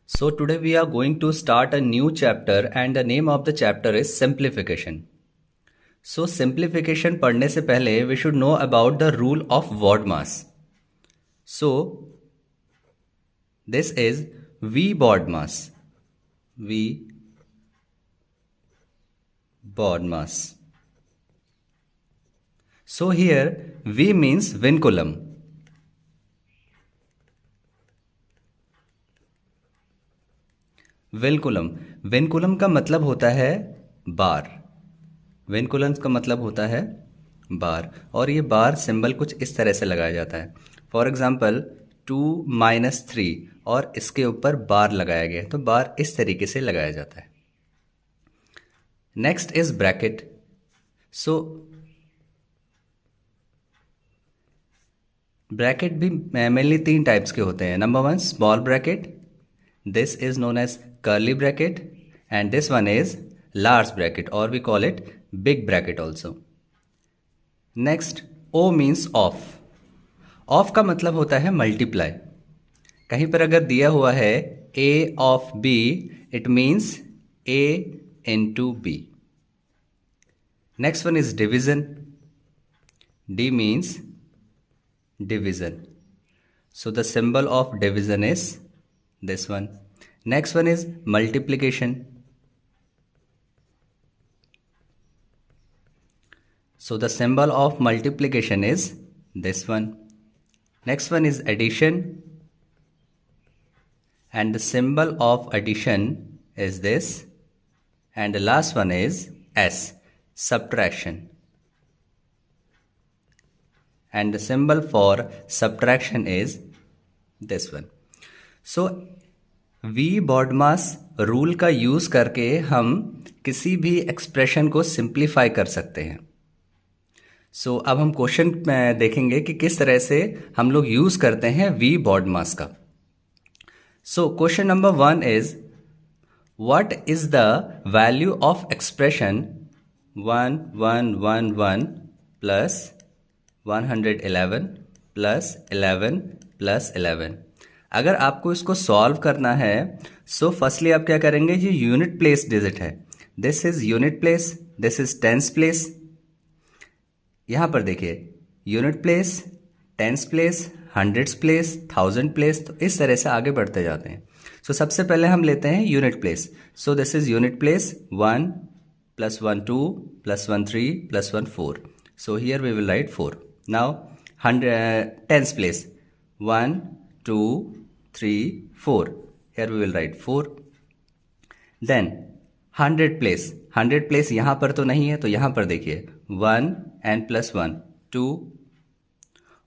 So today we are going to start a new chapter and the name of the chapter is simplification. So simplification पढ़ने से पहले we should know about the rule of BODMAS. So this is V BODMAS. V BODMAS. So here V means vinculum. Vinculum का मतलब होता है बार। Vinculum का मतलब होता है बार, और ये बार सिंबल कुछ इस तरह से लगाया जाता है। फॉर एग्जाम्पल 2-3 और इसके ऊपर बार लगाया गया है, तो बार इस तरीके से लगाया जाता है। Next is bracket. So bracket भी मेनली 3 टाइप्स के होते हैं। Number 1 small bracket, this is known as curly bracket, and this one is large bracket or we call it big bracket also. Next O means off. Off का मतलब होता है multiply. कहीं पर अगर दिया हुआ है A of B, it means A into B. Next one is division. D means division. So the symbol of division is this one. Next one is multiplication. So the symbol of multiplication is this one. Next one is addition, and the symbol of addition is this, and the last one is S, subtraction, and the symbol for subtraction is this one. So we BODMAS rule का use करके हम किसी भी expression को simplify कर सकते हैं। सो अब हम क्वेश्चन में देखेंगे कि किस तरह से हम लोग यूज़ करते हैं वी BODMAS का। So question number 1 is what is the value of expression 1111 plus 111 plus 11 plus 11। अगर आपको इसको सॉल्व करना है, सो फर्स्टली आप क्या करेंगे, ये यूनिट प्लेस डिजिट है, this is unit place, this is tens place. यहां पर देखिए unit place, tens place, hundreds place, thousand place, तो इस तरह से आगे बढ़ते जाते हैं। सो सबसे पहले हम लेते हैं unit place. So this is unit place 1 + 1 2 + 1 3 + 1 4। So here we will write 4। Now tens place 1 2 3 4, here we will write 4. Then 100 place यहाँ पर तो नहीं है, तो यहाँ पर देखिए 1 and +1 2,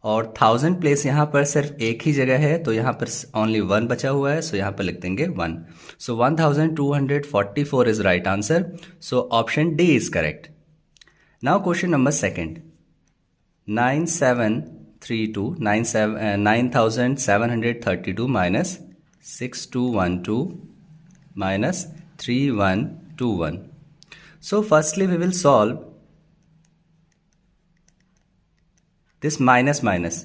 और 1000 प्लेस यहाँ पर सिर्फ एक ही जगह है, तो यहाँ पर ओनली 1 बचा हुआ है, सो यहाँ पर लिख देंगे 1। सो 1244 is right answer. So option D is correct. Now question number 2 9732 minus 6212 minus 3121. So firstly we will solve this minus minus.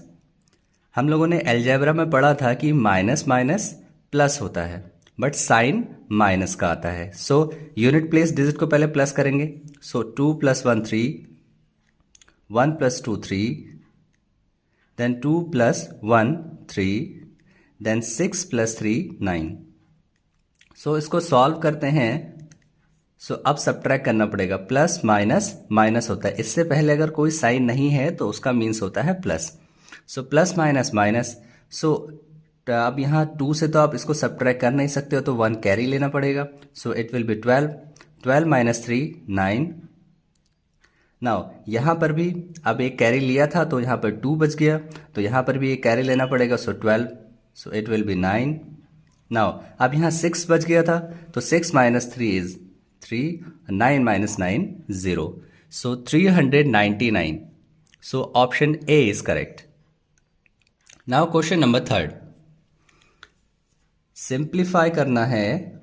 हम लोगों ने अलजेब्रा में पढ़ा था कि माइनस माइनस प्लस होता है, बट साइन माइनस का आता है। सो यूनिट प्लेस डिजिट को पहले प्लस करेंगे। सो 2 + 1 3, 1 + 2 3, then 2 + 1 3, then 6 + 3 9। सो इसको सॉल्व करते हैं। सो अब सब्ट्रैक्ट करना पड़ेगा, प्लस माइनस माइनस होता है, इससे पहले अगर कोई साइन नहीं है तो उसका मीन्स होता है plus. So plus minus minus. So अब यहाँ 2 से तो आप इसको सब्ट्रैक्ट कर नहीं सकते हो, तो 1 कैरी लेना पड़ेगा। सो इट विल बी 12 - 3 9। नाउ यहाँ पर भी अब एक कैरी लिया था, तो यहाँ पर 2 बच गया, तो यहाँ पर भी एक कैरी लेना पड़ेगा। सो 12, सो इट विल बी 9। नाउ अब यहाँ 6 बच गया था, तो 6 - 3 is 3, 9 - 9 0। So 399। So option A is correct. Now question number 3 simplify करना है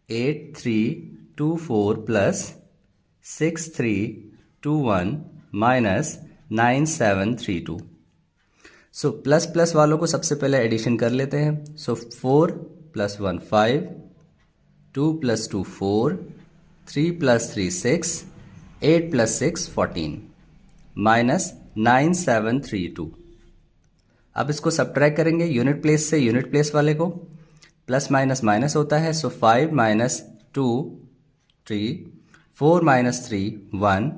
8324 plus 6321 minus 9732। So plus plus वालों को सबसे पहले एडिशन कर लेते हैं। सो 4 plus 1 5, 2 plus 2 4, 3 plus 3 6, 8 plus 6 14, minus 9732। अब इसको सब्ट्रैक्ट करेंगे यूनिट प्लेस से यूनिट प्लेस वाले को, प्लस माइनस माइनस होता है, सो 5 माइनस 2 3, 4 माइनस 3 1,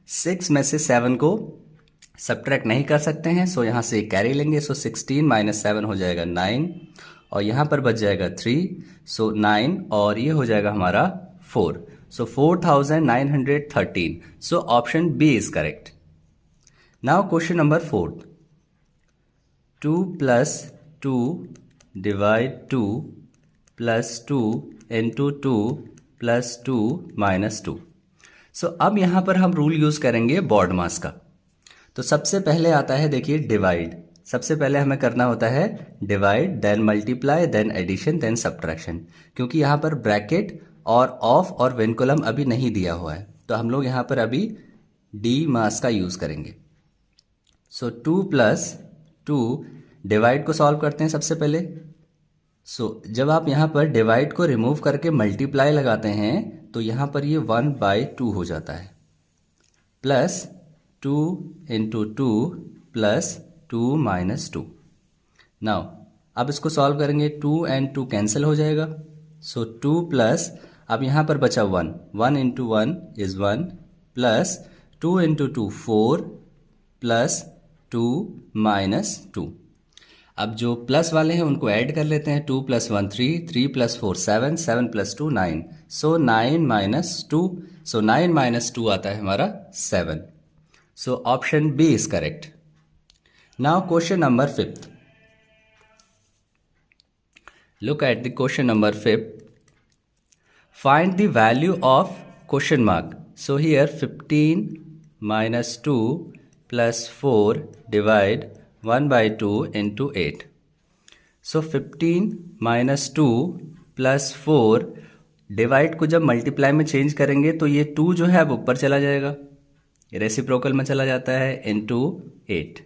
6 में से 7 को सब्ट्रैक्ट नहीं कर सकते हैं, सो यहाँ से कैरी लेंगे, सो 16 माइनस 7 हो जाएगा 9, और यहाँ पर बच जाएगा 3, सो 9 और ये हो जाएगा हमारा 4, so 4913, so option B is correct. Now question number 4, 2 plus 2 divide 2 plus 2 into 2 plus 2 minus 2। So अब यहाँ पर हम रूल यूज करेंगे बॉड मास का। तो सबसे पहले आता है देखिए डिवाइड, सबसे पहले हमें करना होता है divide, then multiply, then addition, then subtraction. क्योंकि यहाँ पर ब्रैकेट और ऑफ और विनकुलम अभी नहीं दिया हुआ है, तो हम लोग यहाँ पर अभी डी मास का यूज करेंगे। सो 2 प्लस 2 डिवाइड को सॉल्व करते हैं सबसे पहले। सो जब आप यहाँ पर डिवाइड को रिमूव करके मल्टीप्लाई लगाते हैं तो यहाँ पर ये 1/2 हो जाता है, plus 2 into 2 plus 2 minus 2। Now अब इसको सॉल्व करेंगे, 2 एंड 2 कैंसिल हो जाएगा, सो 2 प्लस अब यहाँ पर बचा 1, 1 into 1 is 1, plus 2 into 2 4 plus 2 minus 2। अब जो प्लस वाले हैं उनको ऐड कर लेते हैं, 2 plus 1 3, 3 plus 4 7, 7 plus 2 9, so 9 minus 2, so 9 minus 2 आता है हमारा 7, so option B is correct. Now question number 5th, look at the question number 5th, find the value of question mark। so here 15 minus 2 plus 4 divide 1/2 into 8। so 15 minus 2 plus 4 divide को जब multiply में change करेंगे तो ये 2 जो है अब ऊपर चला जाएगा, रेसिप्रोकल में चला जाता है, into 8।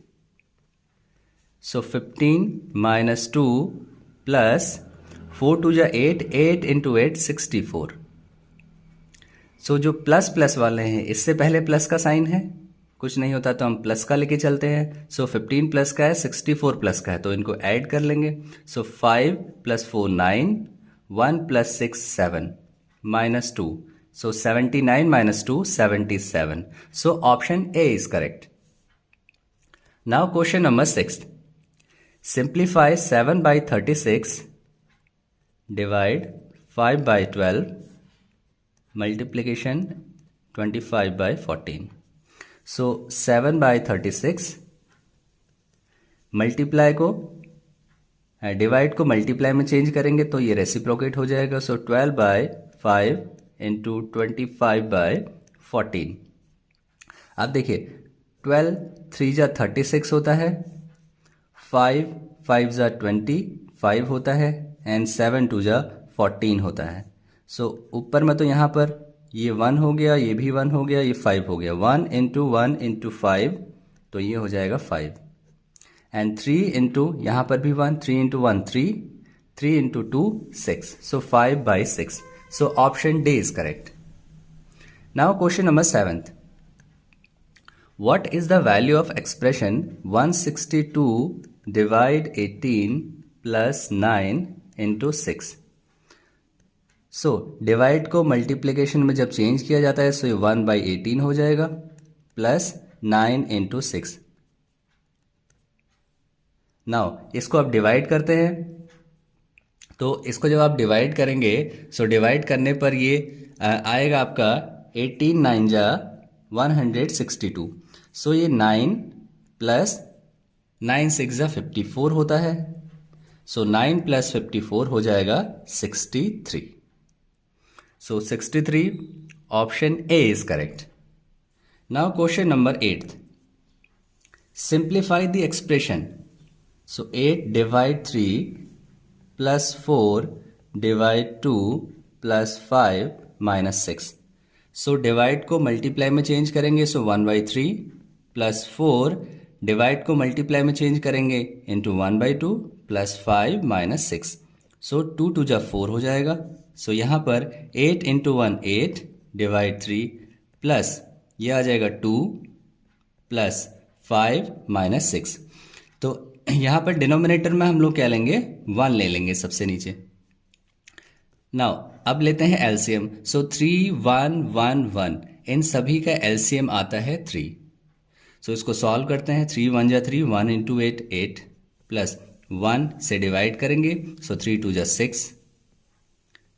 सो 15 माइनस 2 प्लस 4 2 जा 8, 8 इंटू 8 64। सो जो प्लस प्लस वाले हैं इससे पहले प्लस का साइन है, कुछ नहीं होता तो हम प्लस का लेके चलते हैं। सो 15 प्लस का है, 64 प्लस का है, तो इनको ऐड कर लेंगे। सो 5 plus 4 9, 1 plus 6 7, minus 2, so 79 minus 2 77, so option A is correct. Now question number 6, simplify 7/36 divide 5/12 multiplication 25/14। so 7/36 multiply को डिवाइड को मल्टीप्लाई में चेंज करेंगे तो ये रेसिप्रोकेट हो जाएगा, सो 12/5 इंटू 25/14। अब देखिए 12 3 जा 36 होता है, 5 5 जा 25 होता है, एंड 7 2 जा 14 होता है। सो ऊपर में तो यहाँ पर ये 1 हो गया, ये भी 1 हो गया, ये 5 हो गया, 1 इंटू 1 इंटू 5 तो ये हो जाएगा 5, एंड 3 इंटू यहाँ पर भी 1, 3 into 1 3, 3 into 2 6, so 5/6, so option D is correct. Now question number 7th, what is the value of expression 162 divide 18 plus 9 into 6। So divide को मल्टीप्लिकेशन में जब चेंज किया जाता है सो ये 1/18 हो जाएगा, प्लस 9 इंटू 6। नाउ इसको आप डिवाइड करते हैं, तो इसको जब आप डिवाइड करेंगे सो डिवाइड करने पर ये आएगा आपका 18 9 जा 162। सो ये 9 प्लस 9 6 जा 54 होता है, सो 9 प्लस 54 हो जाएगा 63। So 63 option A is correct. Now question number 8th, simplify the expression. So 8 divide 3 plus 4 divide 2 plus 5 minus 6। So divide को मल्टीप्लाई में चेंज करेंगे, सो 1/3 प्लस 4 डिवाइड को मल्टीप्लाई में चेंज करेंगे into 1/2 plus 5 minus 6, so 2 two जा 4 हो जाएगा। सो यहाँ पर 8 इंटू 1 8 डिवाइड 3 प्लस ये आ जाएगा 2 प्लस 5 माइनस 6। तो यहाँ पर डिनोमिनेटर में हम लोग क्या लेंगे, 1 ले लेंगे सबसे नीचे। नाउ अब लेते हैं एलसीएम। सो 3 1 1 1 इन सभी का एलसीएम आता है 3। सो इसको सॉल्व करते हैं। 3 1 जा 3, 1 इंटू 8 8 प्लस 1 से डिवाइड करेंगे सो 3 2 जा 6,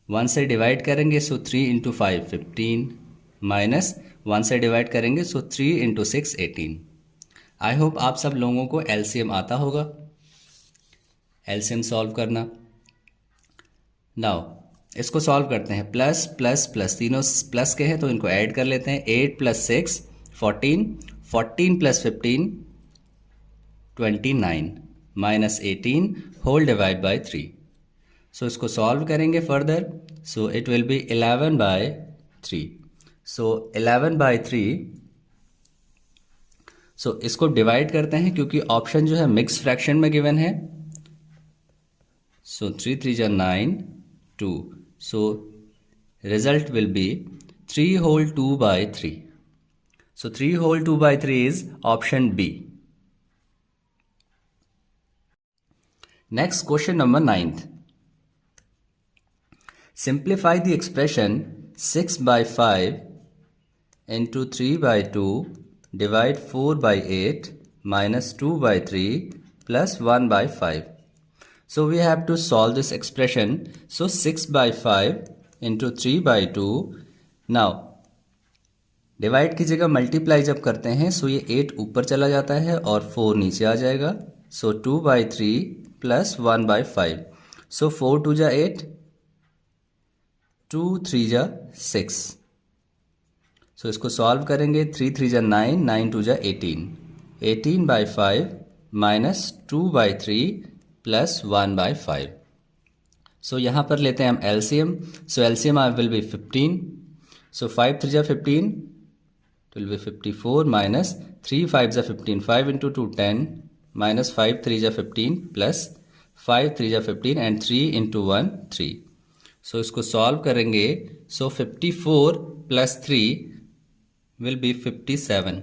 1 से डिवाइड करेंगे सो 3 इंटू 5 15 माइनस 1 से डिवाइड करेंगे सो 3 इंटू 6 18। आई होप आप सब लोगों को एलसीएम आता होगा, एलसीएम सॉल्व करना। नाउ इसको सॉल्व करते हैं। प्लस प्लस प्लस तीनों प्लस के हैं तो इनको ऐड कर लेते हैं। 8 plus 6 14, 14 plus 15 29 minus 18 whole divide by 3। So इसको सॉल्व करेंगे further. So it will be 11 by 3। So 11 by 3। So इसको डिवाइड करते हैं क्योंकि ऑप्शन जो है मिक्स फ्रैक्शन में गिवन है। सो 3 3 जा 9 2। So result will be 3 whole 2 by 3. So 3 whole 2 by 3 is option B. Next question number 9th. Simplify the expression 6 by 5 into 3 by 2 divide 4 by 8 minus 2 by 3 plus 1 by 5. So we have to solve this expression. So 6 by 5 into 3 by 2. Now divide की जगह multiply जब करते हैं सो ये 8 ऊपर चला जाता है और 4 नीचे आ जाएगा। सो 2 by 3 प्लस 1 by 5। सो 4 2 जा 8, 2 3 जा 6। सो इसको सॉल्व करेंगे। 3 3 जा 9, 9 2 जा 18, 18 by 5 minus 2 by 3 plus 1 by 5। So यहाँ पर लेते हैं हम LCM. So LCM will be 15। So 5 3 जा 15, इट विल बी 54 माइनस 3 5 जा 15, 5 इंटू 2 10 माइनस 5 3 जा 15 प्लस 5 3 जा 15 एंड 3 इंटू 1 3। सो इसको सॉल्व करेंगे। So 54 plus 3 will be 57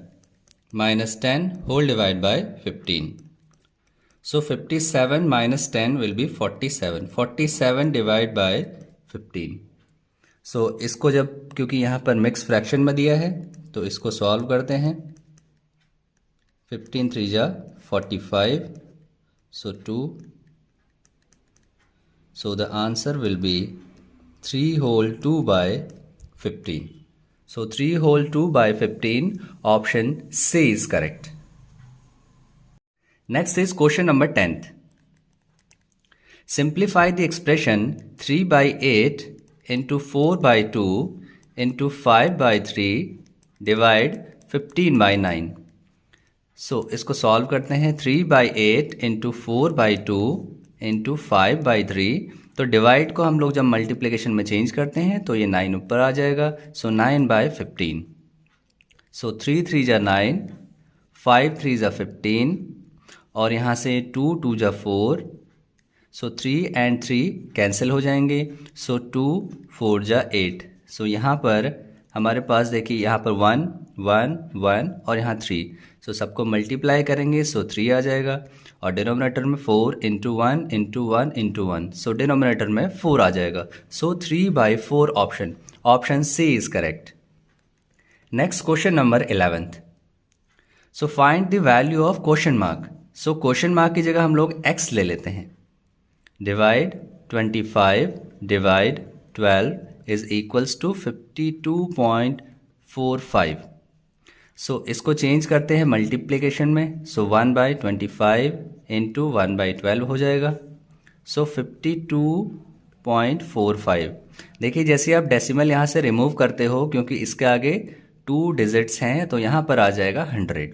minus 10 whole divide by 15। So 57 minus 10 will be 47. 47 divide by 15. So इसको जब क्योंकि यहाँ पर मिक्स फ्रैक्शन में दिया है तो इसको सॉल्व करते हैं। 15 3 जा 45. So 2. So the answer will be 3 whole 2 by 15. So 3 whole 2 by 15 option C is correct. Next is question number 10th. Simplify the expression 3 by 8 into 4 by 2 into 5 by 3 divide 15 by 9. So इसको solve करते हैं। 3 by 8 into 4 by 2 into 5 by 3। तो divide को हम लोग जब multiplication में change करते हैं तो ये 9 ऊपर आ जाएगा। सो 9 by 15। सो 3 3 जा 9, 5 3 जा 15 और यहाँ से 2 2 जा 4। सो 3 एंड 3 कैंसिल हो जाएंगे। सो 2 4 जा 8। सो यहाँ पर हमारे पास देखिए यहाँ पर 1 1 1 और यहाँ 3। सो सबको मल्टीप्लाई करेंगे सो 3 आ जाएगा और डिनोमिनेटर में 4 into 1 into 1 into 1। So denominator में 4 आ जाएगा। So 3 by 4 option C is correct. Next question number 11th। So find the value of question mark. So question mark की जगह हम लोग x ले लेते हैं। Divide 25 divide 12 is equals to 52.45। So इसको चेंज करते हैं मल्टीप्लिकेशन में। सो 1 by 25 इंटू 1 by 12 हो जाएगा। सो 52.45। देखिए जैसे आप डेसिमल यहाँ से रिमूव करते हो क्योंकि इसके आगे 2 डिजिट्स हैं तो यहाँ पर आ जाएगा 100।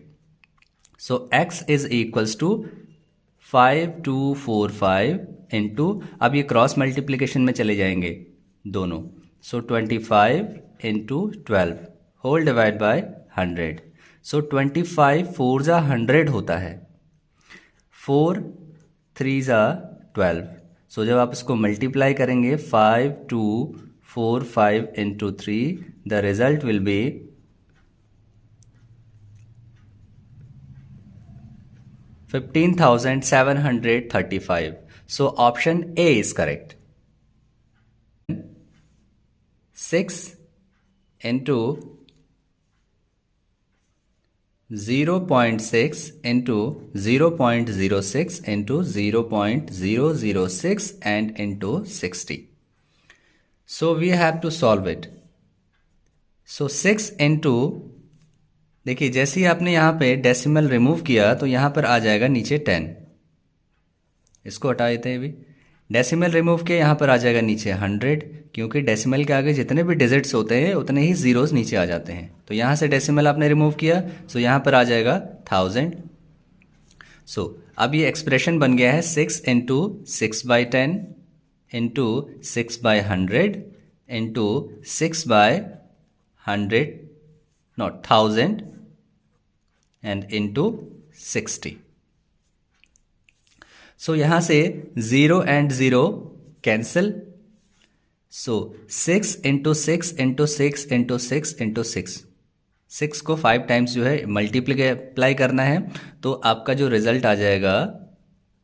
So x is equals to 5245 into, अब ये क्रॉस मल्टीप्लिकेशन में चले जाएंगे दोनों। So 25 into 12 whole divide by 100। So 25 4 जा 100 होता है, 4 3 जा 12, सो जब आप इसको मल्टीप्लाई करेंगे 5 2 4 5 into 3, the result will be 15,735. So option A is correct. 6 into 0.6 into 0.06 into 0.006 and into 60. So we have to solve it. So 6 into, देखिए जैसे ही आपने यहाँ पे डेसिमल रिमूव किया तो यहाँ पर आ जाएगा नीचे 10. इसको हटा देते हैं अभी. डेसिमल रिमूव किया, यहाँ पर आ जाएगा नीचे 100, क्योंकि डेसिमल के आगे जितने भी डिजिट्स होते हैं उतने ही जीरोस नीचे आ जाते हैं. तो यहाँ से डेसिमल आपने रिमूव किया, सो यहाँ पर आ जाएगा 1000. सो अब ये एक्सप्रेशन बन गया है 6 into 6/10 into 6/100 into 6/100 not 1000 and into 60. So यहाँ से 0 and 0 cancel. So 6 into 6 into 6 into 6 into 6. 6 को 5 टाइम्स जो है मल्टीप्लाई करना है. तो आपका जो रिजल्ट आ जाएगा,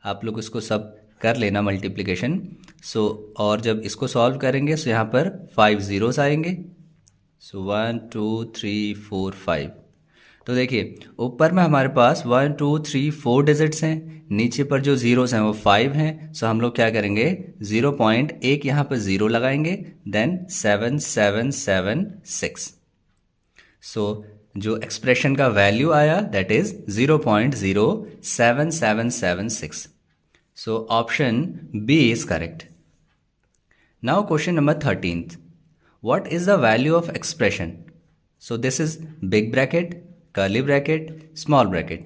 आप लोग इसको सब कर लेना मल्टीप्लिकेशन. सो और जब इसको सॉल्व करेंगे सो यहाँ पर 5 zeros आएंगे. सो 1 2 3 4 5. तो देखिए ऊपर में हमारे पास 1 2 3 4 डिजिट्स हैं, नीचे पर जो जीरोस हैं वो 5 हैं. सो हम लोग क्या करेंगे, 0.1 यहाँ पर 0 लगाएंगे, देन 7776. सो जो एक्सप्रेशन का वैल्यू आया that is 0.07776. So option B is correct. Now question number 13th. What is the value of expression? So this is big bracket, curly bracket, small bracket.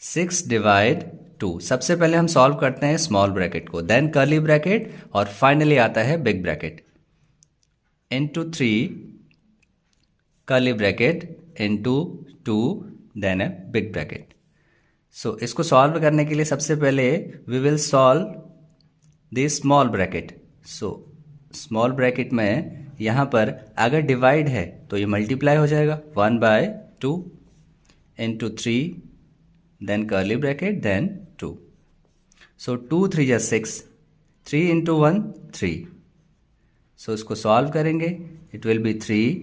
6 divide 2. सबसे पहले हम सॉल्व करते हैं small bracket को, then curly bracket और finally आता है big bracket. Into 3 curly bracket into 2 then है बिग ब्रैकेट. सो इसको सॉल्व करने के लिए सबसे पहले we will solve the small bracket. So small bracket में यहाँ पर अगर डिवाइड है तो ये मल्टीप्लाई हो जाएगा 1/2 into 3 then curly bracket then 2. So 2 3 जा 6, 3 इंटू 1 3. सो इसको सॉल्व करेंगे, इट विल बी 3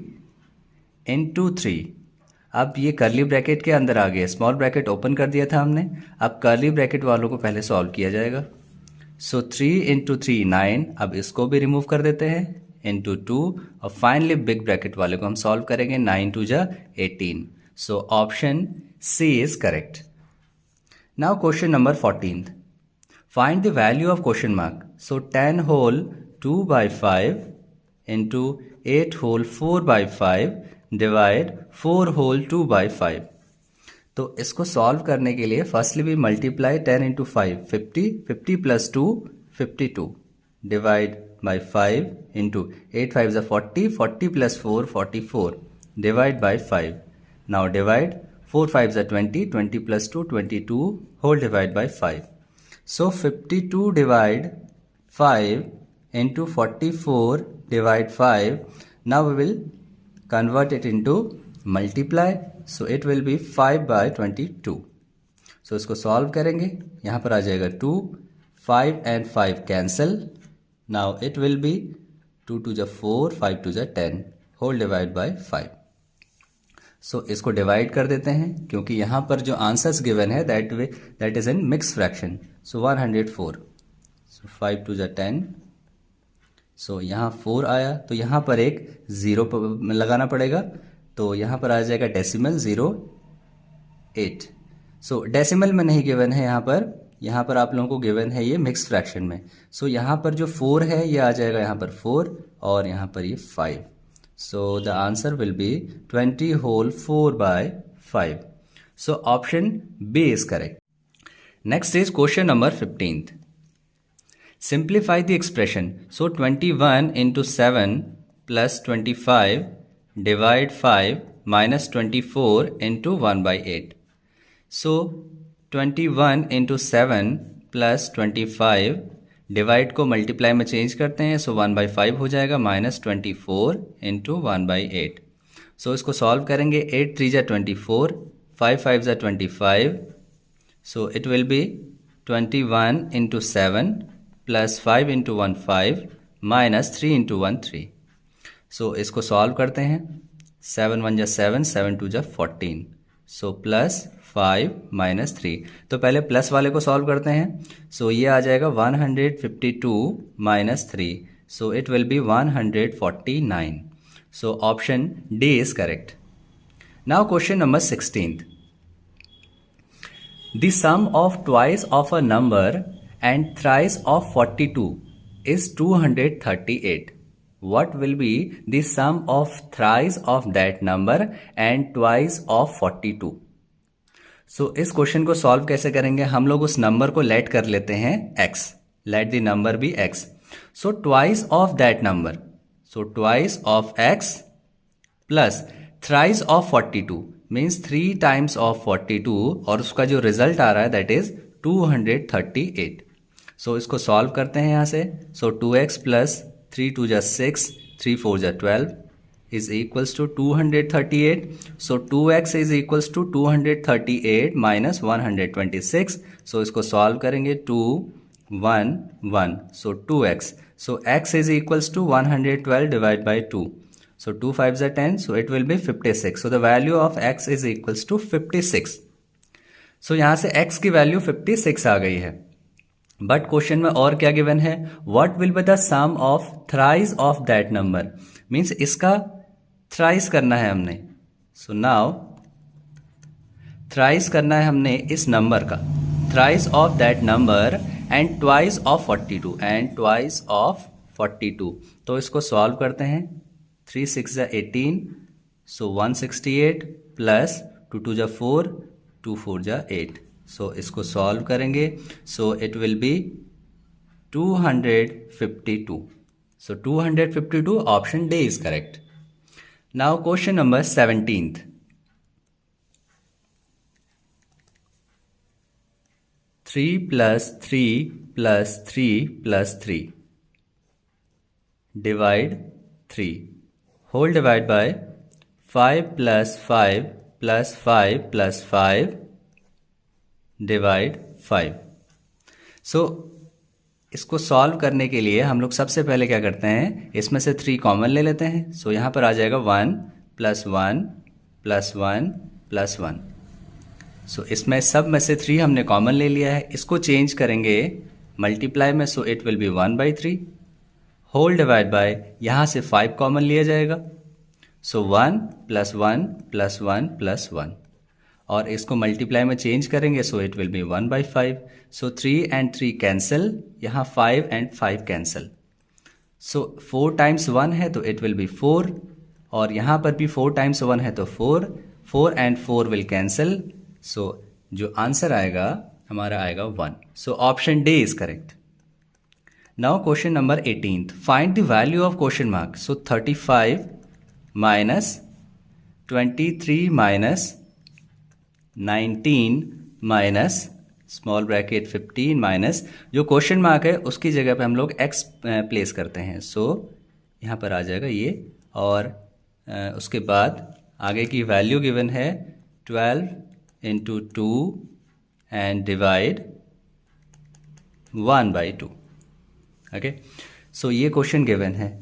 इंटू 3. अब ये कर्ली ब्रैकेट के अंदर आ गया, स्मॉल ब्रैकेट ओपन कर दिया था हमने, अब कर्ली ब्रैकेट वालों को पहले सॉल्व किया जाएगा. So 3 into 3 9. अब इसको भी रिमूव कर देते हैं, इंटू 2 और फाइनली बिग ब्रैकेट वाले को हम सॉल्व करेंगे, 9 2 जा 18. So option C is correct. Now question number 14th. Find the value of question mark. So 10 whole 2/5 into 8 whole 4/5 divide 4 whole 2/5. तो इसको सॉल्व करने के लिए फर्स्टली भी multiply 10 into 5 50, 50 plus 2 52 divide by 5 into 8 5 जा 40, 40 plus 4 44 divide by 5. Now divide 4 5 जा 20, 20 plus 2 22 whole divide by 5. So 52 divide 5 into 44 divide 5. Now we will convert it into multiply, so it will be 5/22. so इसको solve करेंगे, यहाँ पर आ जाएगा 2, 5 and 5 cancel. Now it will be 2 2 जा 4, 5 2 जा 10 whole divide bye 5. सो इसको डिवाइड कर देते हैं क्योंकि यहाँ पर जो आंसर्स गिवन है that is in mixed fraction. So 104. So 5 2 जा 10. सो यहाँ 4 आया तो यहाँ पर एक 0 लगाना पड़ेगा, तो यहाँ पर आ जाएगा डेसिमल 0.8. सो डेसिमल में नहीं गिवन है यहाँ पर आप लोगों को गिवन है ये मिक्स फ्रैक्शन में. सो यहाँ पर जो 4 है ये आ जाएगा यहाँ पर 4 और यहाँ पर ये 5. So the answer will be 20 whole 4/5. So option B is correct. Next is question number 15th. Simplify the expression. So 21 into 7 plus 25 divide 5 minus 24 into 1/8. So 21 into 7 plus 25 divide को मल्टीप्लाई में चेंज करते हैं, सो 1/5 हो जाएगा, -24 into 1/8। सो इसको solve करेंगे, 8 3 जा 24, 5 5 जा 25, सो it will B 21 into 7 plus 5 into 1 5 minus 3 into 1 3। So इसको सॉल्व करते हैं, 7 1 जा 7, 7 2 जा 14, सो प्लस 5 माइनस 3। तो पहले प्लस वाले को सॉल्व करते हैं, सो ये आ जाएगा 152 minus 3, so it will B 149। So option D is correct. Now question number 16th. The sum of twice of a number and thrice of 42 is 238. What will be the sum of thrice of that number and twice of 42? So इस question को solve कैसे करेंगे? हम लोग उस number को late कर लेते हैं x. Let the number be x. So twice of that number. So twice of x plus thrice of 42 means 3 times of 42 और उसका जो रिजल्ट आ रहा है that is 238. So इसको सॉल्व करते हैं यहाँ से. So 2x plus 3 2 जा 6, 3 4 जा 12 is equals to 238. So 2x is equals to 238 minus 126. So इसको सॉल्व करेंगे, 2 1 1, so 2x. So x is equals to 112 divided by 2. So 2 5s are 10, so it will be 56. So the value of x is equals to 56. So यहाँ से x की value 56 आ गई है. But question में और क्या गिवन है? What will be the sum of thrice of that number? Means इसका थ्राइस करना है हमने. सो नाउ थ्राइस करना है हमने इस नंबर का, thrice of that number and twice of 42 and twice of 42. तो इसको सॉल्व करते हैं. 3 6 जा 18, सो 168 प्लस 2 2 जा 4, 2 4 जा 8. सो इसको सॉल्व करेंगे, सो it will B 252. So 252 option D is correct. Now question number 17th. 3 plus 3 plus 3 plus 3 divide 3 whole divide by 5 plus 5 plus 5 plus 5 divide 5. So इसको सॉल्व करने के लिए हम लोग सबसे पहले क्या करते हैं, इसमें से 3 कॉमन ले लेते हैं. सो यहाँ पर आ जाएगा 1 प्लस 1 प्लस 1 प्लस 1. सो इसमें सब में से 3 हमने कॉमन ले लिया है. इसको चेंज करेंगे मल्टीप्लाई में, so it will be 1/3 whole divide by, यहाँ से 5 कॉमन लिया जाएगा. सो 1 प्लस 1 प्लस 1 प्लस 1 और इसको मल्टीप्लाई में चेंज करेंगे, सो it will B 1/5. So 3 and 3 cancel, यहाँ 5 and 5 कैंसिल. सो 4 times 1 है तो इट विल बी 4 और यहाँ पर भी 4 times 1 है तो 4, 4 and 4 विल कैंसिल. सो जो आंसर आएगा हमारा आएगा 1. So option D is correct. Now question number 18th. Find the value of question mark. So 35 minus 23 minus 19 minus small bracket 15 minus जो क्वेश्चन मार्क है उसकी जगह पे हम लोग x प्लेस करते हैं. सो यहाँ पर आ जाएगा ये और उसके बाद आगे की वैल्यू गिवन है 12 इंटू 2 एंड डिवाइड 1/2. ओके, सो ये क्वेश्चन गिवन है.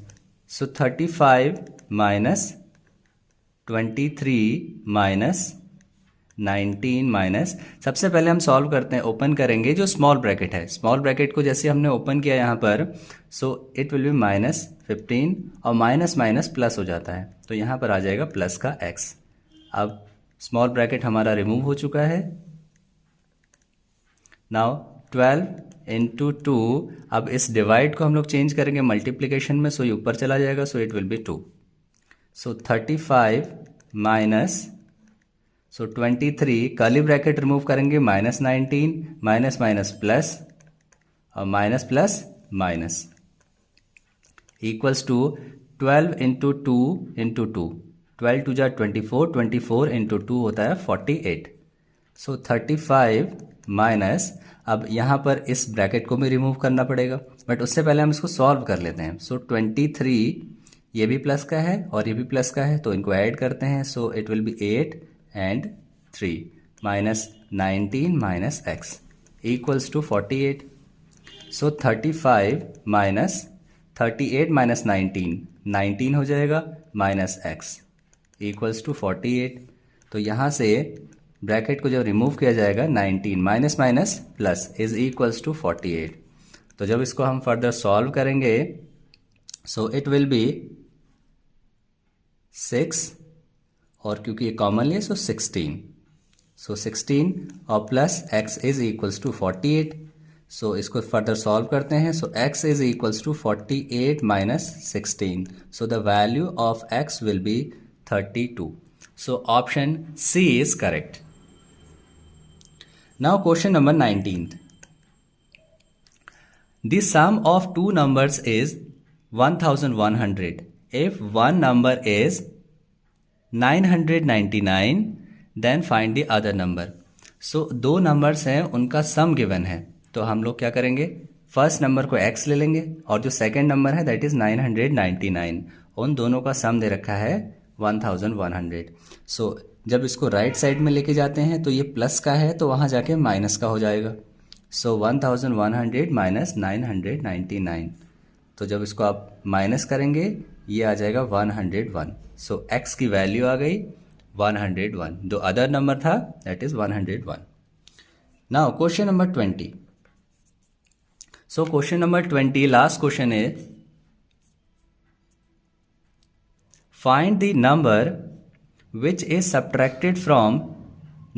सो 35 माइनस 23 माइनस 19 माइनस, सबसे पहले हम सॉल्व करते हैं, ओपन करेंगे जो स्मॉल ब्रैकेट है. स्मॉल ब्रैकेट को जैसे हमने ओपन किया यहाँ पर, सो इट विल बी -15 और माइनस माइनस प्लस हो जाता है तो यहाँ पर आ जाएगा प्लस का x. अब स्मॉल ब्रैकेट हमारा रिमूव हो चुका है. नाउ 12 इंटू 2, अब इस डिवाइड को हम लोग चेंज करेंगे मल्टीप्लीकेशन में, सो ये ऊपर चला जाएगा, so it will be 2. So 35 minus, so 23 curly bracket remove करेंगे, -19 माइनस माइनस प्लस और minus plus minus equals to 12 into 2 into 2, 12 2 जा 24, 24 इंटू 2 होता है 48. सो 35 माइनस, अब यहाँ पर इस ब्रैकेट को भी रिमूव करना पड़ेगा, बट उससे पहले हम इसको सॉल्व कर लेते हैं। सो 23 ये भी प्लस का है और ये भी प्लस का है, तो इनको ऐड करते हैं। So it will be 8 and 3 minus 19 minus x equals to 48। So 35 minus 38 minus 19 हो जाएगा, माइनस एक्स इक्वल्स टू 48। तो यहाँ से ब्रैकेट को जब रिमूव किया जाएगा 19 minus minus plus is equals to 48। तो जब इसको हम फर्दर सॉल्व करेंगे सो इट विल बी 6 और क्योंकि ये कॉमन है सो 16। सो 16 और plus x is equals to 48। So इसको फर्दर सॉल्व करते हैं। So x is equals to 48 minus 16। So the value of x will be 32. So option C is correct. Now question number 19th. The sum of two numbers is 1100. If one number is 999, then find the other number. So दो numbers हैं, उनका सम given है, तो हम लोग क्या करेंगे, first number को x ले लेंगे और जो सेकंड नंबर है दैट इज 999, उन दोनों का सम दे रखा है 1100। सो जब इसको राइट साइड में लेके जाते हैं तो ये प्लस का है, तो वहाँ जाके माइनस का हो जाएगा। सो 1100 माइनस 999, तो जब इसको आप माइनस करेंगे ये आ जाएगा 101। सो x की वैल्यू आ गई 101, जो अदर नंबर था that is 101। Now question number 20। So question number 20 last question is find the number which is subtracted from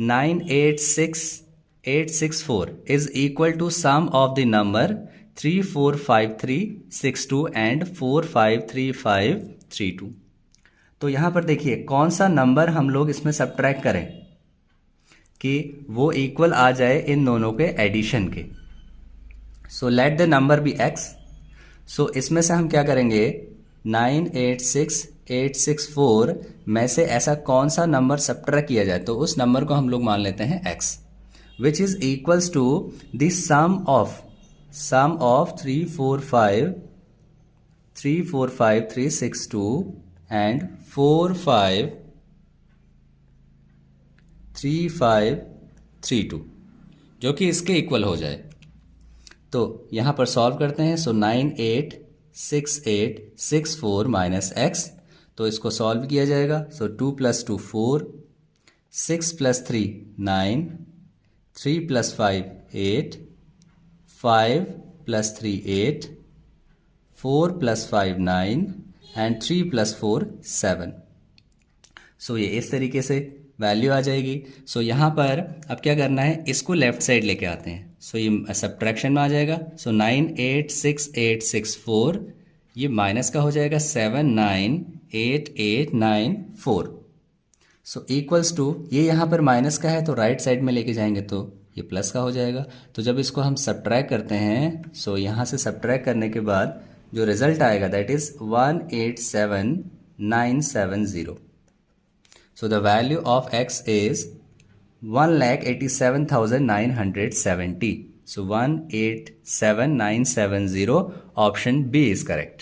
986864 is equal to sum of the number 345362 and 453532। तो यहाँ पर देखिए कौन सा नंबर हम लोग इसमें सब्ट्रैक्ट करें कि वो इक्वल आ जाए इन दोनों के एडिशन के। So let the number be x। So इसमें से हम क्या करेंगे, 986864 में से ऐसा कौन सा नंबर सब्ट्रैक्ट किया जाए, तो उस नंबर को हम लोग मान लेते हैं x, which is equals to the sum of 345362 and 453532, जो कि इसके इक्वल हो जाए। तो यहां पर सॉल्व करते हैं। सो 986864 माइनस एक्स, तो इसको सॉल्व किया जाएगा। सो 2 + 2 4, 6 + 3 9, 3 + 5 8, 5 + 3 8, 4 + 5 9 एंड 3 + 4 7। सो ये इस तरीके से वैल्यू आ जाएगी। सो यहाँ पर अब क्या करना है, इसको लेफ्ट साइड लेके आते हैं। सो ये सब्ट्रैक्शन में आ जाएगा। सो 986864 ये माइनस का हो जाएगा 7988894। सो इक्वल्स टू, ये यहाँ पर माइनस का है तो राइट साइड में लेके जाएंगे तो ये प्लस का हो जाएगा। तो जब इसको हम सब्ट्रैक्ट करते हैं, सो यहाँ से सब्ट्रैक्ट करने के बाद जो रिजल्ट आएगा that is 187970। So the value of x is 1,87,970. So 1,87,970 option B is correct.